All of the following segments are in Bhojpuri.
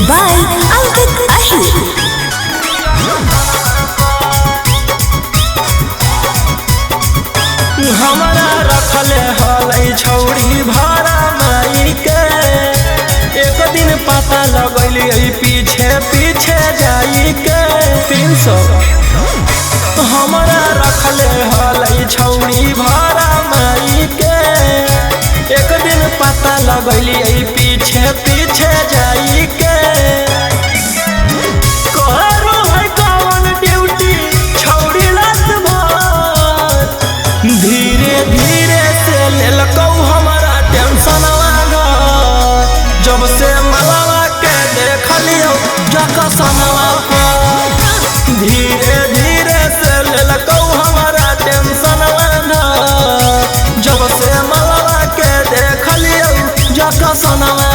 by Ankit Ahir. हमारा रखले हलै छौड़ी भाड़ा माई के एक दिन पता लगैली पीछे पीछे जाई के 300 हमारा रखले हलै छौड़ी भाड़ा माई के एक दिन पता लगैली पीछे पीछे जाई के करो है कौन ड्यूटी छौड़ी रात भर धीरे धीरे से लेलकौ हमारा टेंशन जब से मलावा के देखलियो जकसनवा धीरे धीरे से लेलकौ हमारा टेंशन जब से मलावा के देखलियो जकसनवा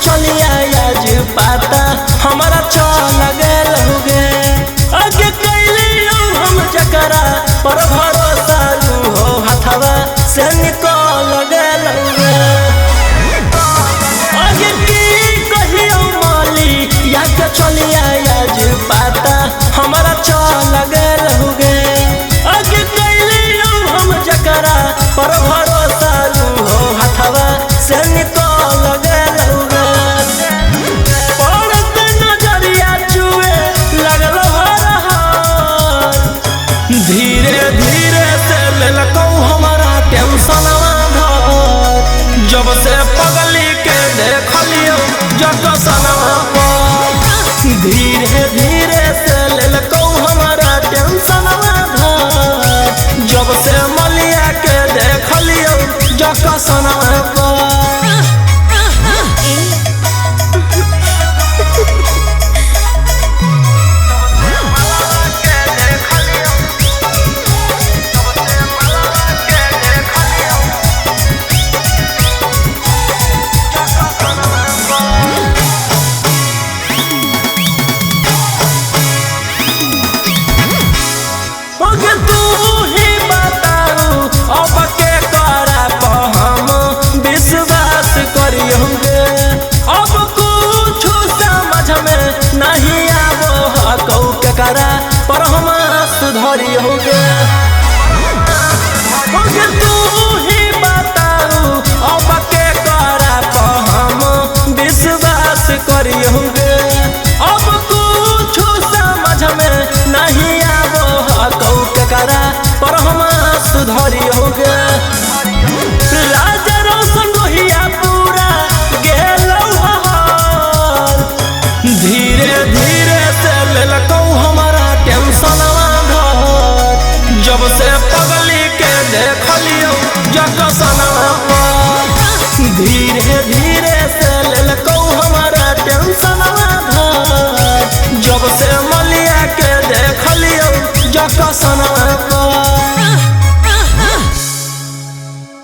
चलिया आज पाता हमारा चल गल हो गे आगे कैलियो हम जकरा पर भरोसा हो हथवा से निकल गल हो गे आगे की कहियो माली याद चलिया आज पाता हमारा चल गल हो गे आगे कैलियो हम जकरा पर भरोसा हो हथवा से निकल गल हो गे धीरे धीरे से लेलकौ हमारा टेंशन जब से पगली के देखलियो जकसनवा धीरे धीरे से लेलकौ हमारा टेंशन जब से मलिया के देखलियो जकसनवा पर हम सुधरी हो गे तू ही बताऊ अब के करा हम विश्वास करी हो गे अब कुछ समझ में नहीं आवो कौ के करा पर हम सुधरी हो गे राजा रोशन रोहिया पूरा गेलौ धीरे धीरे से लेलकौ हमारा जब से पगली के देखलियो जकसनवा